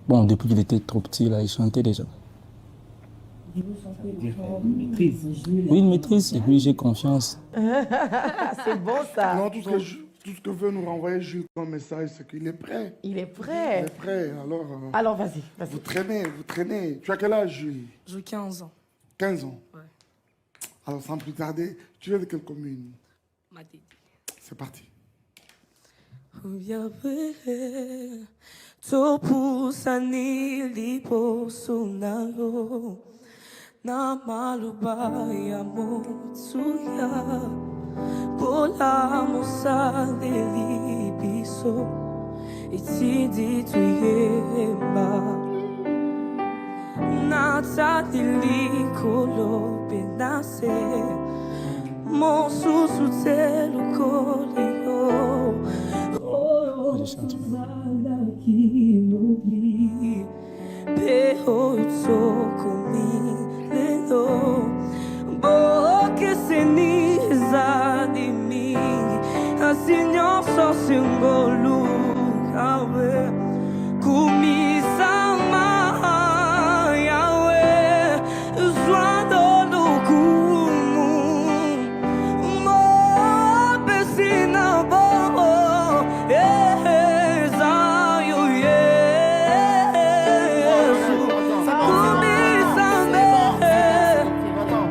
Bon, depuis qu'il était trop petit, là, il chantait déjà. Une maîtrise. Oui, une maîtrise, et puis j'ai confiance. C'est bon ça. Non, tout ce que veut nous renvoyer Jules comme message, c'est qu'il est prêt. Il est Il prêt. est prêt. Alors, Alors vas-y. vous traînez, vous traînez. Tu as quel âge, Jules? J'ai 15 ans. 15 ans. Ouais. Alors, sans plus tarder, tu viens de quelle commune? Matidi. C'est parti. Topusani lipo sunaro na maluba ya motsuya pola musale libiso itidi tuyema na tadili kolo benase mon susutelu koleo. Je chante.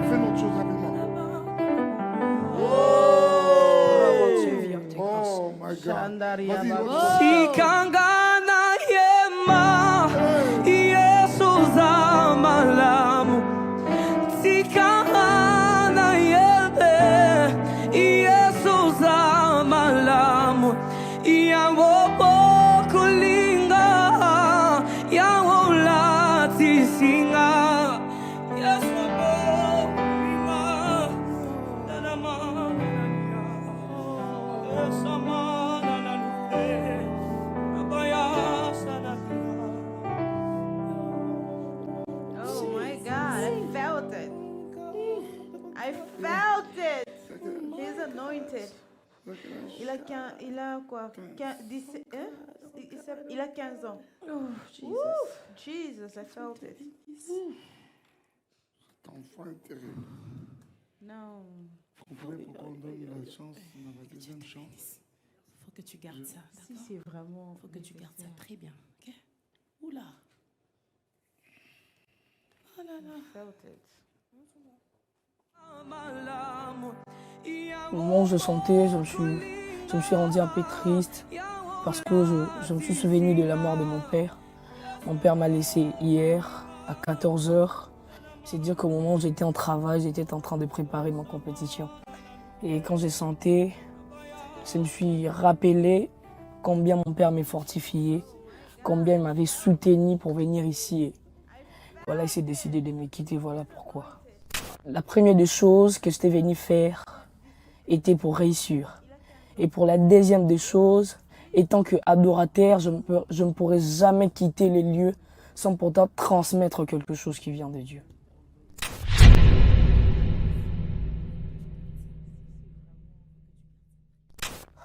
Fais notre chose rapidement. Oh my God. Chandaria Vas-y, Baba. l'autre. Sikangana yema Jesus amalamu Sikangana yebe Jesus amalamu Yawo kulinga Yawo lati singa Yesu kulinga Dadama Oh my God, I felt it. I felt it. He's anointed. Il a quoi? 17, hein? Il a 15 ans. Oh, Jesus. Woo! Jesus, I felt it. Ton enfant est terrible. Non. Vous comprenez pourquoi on donne la chance dans la deuxième chance? Faut que tu gardes ça. Si c'est vraiment. Faut que tu gardes ça très bien. Ok? Oula. Oh là là. I felt it. Au moment où je sentais, je me suis rendu un peu triste parce que je me suis souvenu de la mort de mon père. Mon père m'a laissé hier à 14 h. C'est dire qu'au moment où j'étais en travail, j'étais en train de préparer ma compétition. Et quand j'ai senti, je me suis rappelé combien mon père m'a fortifié, combien il m'avait soutenu pour venir ici. Et voilà, il s'est décidé de me quitter, voilà pourquoi. La première des choses que j'étais venu faire était pour réussir. Et pour la deuxième des choses, étant que adorateur, je ne pourrais jamais quitter les lieux sans pourtant transmettre quelque chose qui vient de Dieu.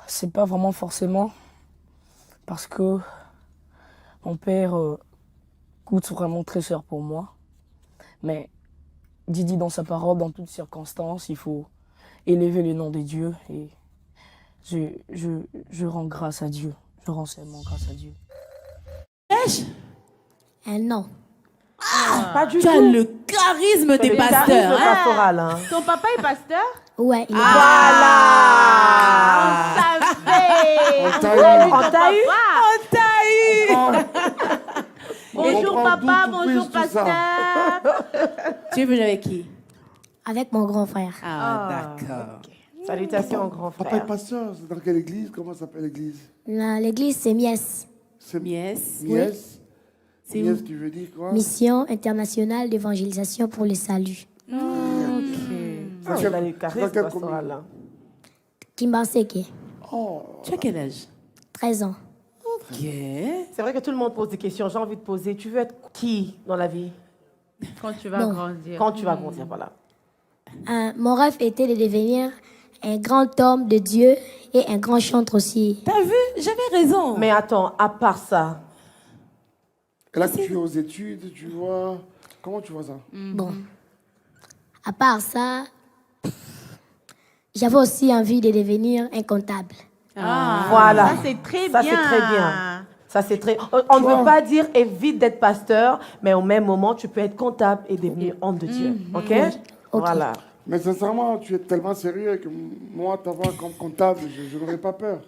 C'est pas vraiment forcément parce que mon père coûte vraiment très cher pour moi. Mais Dieu dit dans sa parole, dans toutes circonstances, il faut élever le nom de Dieu. Et je rends grâce à Dieu. Je rends seulement grâce à Dieu. Non. Pas du Tu tout. as le charisme des Le charisme pasteurs. Hein? pastoral, hein. Ton papa est pasteur? Ouais, il est Voilà. On t'a eu. On t'a eu. On t'a eu. Bonjour prend papa, d'où tout bonjour puisse tout ça. pasteur. Tu es venu avec qui? avec mon grand frère. Ah, d'accord. Salutations, grand Papa est frère. pasteur, c'est dans quelle église? Comment s'appelle l'église? L'église, c'est Mies, C'est Mies. Mies. C'est Mies où? qui veut dire quoi? Mission internationale d'évangélisation pour le salut. Ok. Ah, C'est on a le dans charisme quelle pastoral, hein. Kimbaseke, Oh, Tu as quel âge? 13 ans. Ok. C'est vrai que tout le monde pose des questions. J'ai envie de poser. Tu veux être qui dans la vie? Quand tu vas Bon. grandir. Quand tu vas grandir, voilà. Mon rêve était de devenir un grand homme de Dieu et un grand chanteur aussi. T'as vu? J'avais raison. Mais attends, à part ça, Et là, tu es aux études, tu vois. Comment tu vois ça? Bon, à part ça, j'avais aussi envie de devenir un comptable. Voilà. Ça, c'est très Ça, bien. c'est très bien. Ça, c'est très... On ne veut pas dire évite d'être pasteur, mais au même moment, tu peux être comptable et devenir homme de Dieu. OK? Voilà. Mais sincèrement, tu es tellement sérieux que moi, t'avoir comme comptable, je n'aurais pas peur.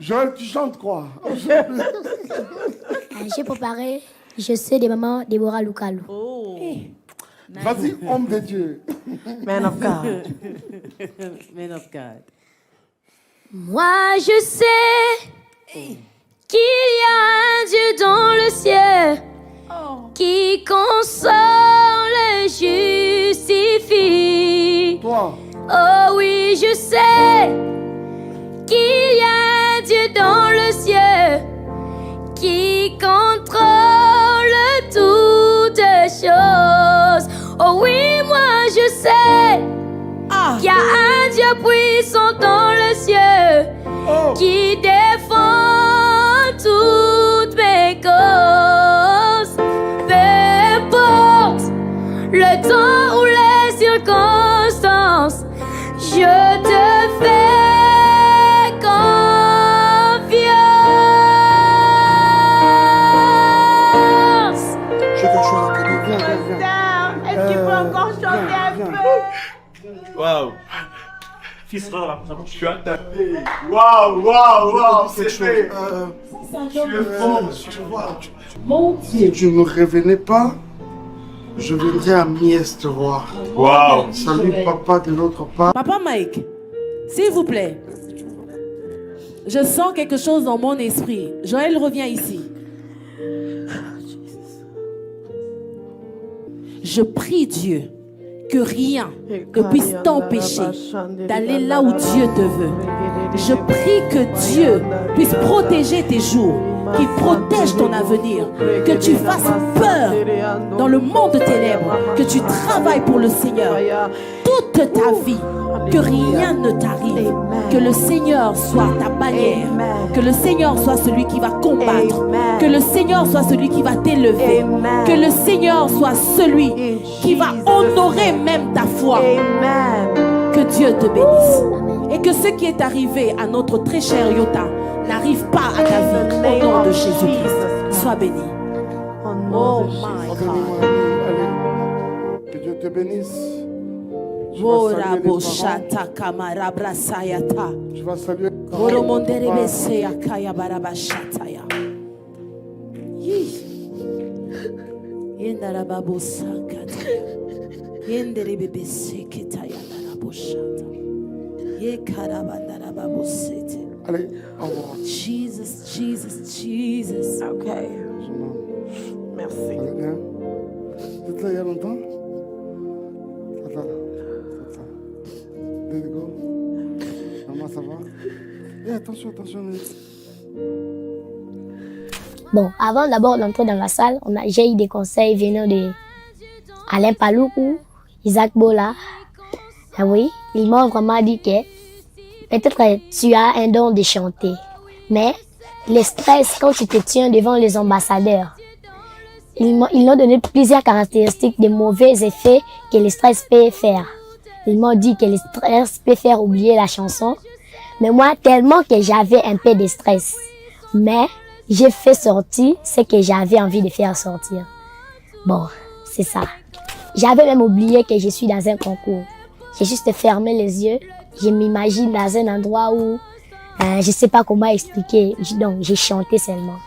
Joël, tu chantes quoi? J'ai préparé Je sais des mamans Déborah Lukalu. Vas-y, homme de Dieu. Man of God. Man of God. Moi je sais qu'il y a un Dieu dans le ciel qui console et justifie. Toi, Oh oui, je sais qu'il y a un Dieu dans le ciel qui contrôle toutes choses. Oh oui, moi je sais qu'il y a un Dieu puissant dans le ciel qui défend toutes mes causes. Peu importe le temps ou les circonstances, je te fais confiance. j'ai quelque chose à te dire. Viens, viens, viens. Pasteur, est-ce qu'il peut encore chanter un peu? Waouh! Fils, tu as tapé. Waouh, c'est fait. Tu es fort, tu vois. Si tu ne revenais pas, je viendrais à Mies te voir. Waouh! Salut papa de l'autre part. Papa Mike, s'il vous plaît. Je sens quelque chose dans mon esprit. Joël revient ici. Je prie Dieu que rien ne puisse t'empêcher d'aller là où Dieu te veut. Je prie que Dieu puisse protéger tes jours, qu'il protège ton avenir, que tu fasses peur dans le monde de ténèbres, que tu travailles pour le Seigneur toute ta vie, que rien ne t'arrive, que le Seigneur soit ta bannière, que le Seigneur soit celui qui va combattre, que le Seigneur soit celui qui va t'élever, que le Seigneur soit celui qui va honorer même ta foi. Que Dieu te bénisse. Et que ce qui est arrivé à notre très cher Yota n'arrive pas à ta vie au nom de Jésus-Christ. Sois béni. Oh my God. Allez. Que Dieu te bénisse. Je vais saluer les parents. Je vais saluer les Allez, au revoir. Jesus, Jesus, Jesus. OK. Merci. Allez, viens. Vous êtes là il y a longtemps? Attends. Let's go. Maman, ça va? Eh, attention. Bon, avant d'abord d'entrer dans la salle, j'ai eu des conseils venant de Alain Paloukou, Isaac Bola. Ah oui, ils m'ont vraiment dit que peut-être tu as un don de chanter, mais le stress quand tu te tiens devant les ambassadeurs, ils m'ont donné plusieurs caractéristiques de mauvais effets que le stress peut faire. Ils m'ont dit que le stress peut faire oublier la chanson, mais moi tellement que j'avais un peu de stress, mais j'ai fait sortir ce que j'avais envie de faire sortir. Bon, c'est ça. J'avais même oublié que je suis dans un concours. J'ai juste fermé les yeux. Je m'imagine dans un endroit où je sais pas comment expliquer. Donc, j'ai chanté seulement.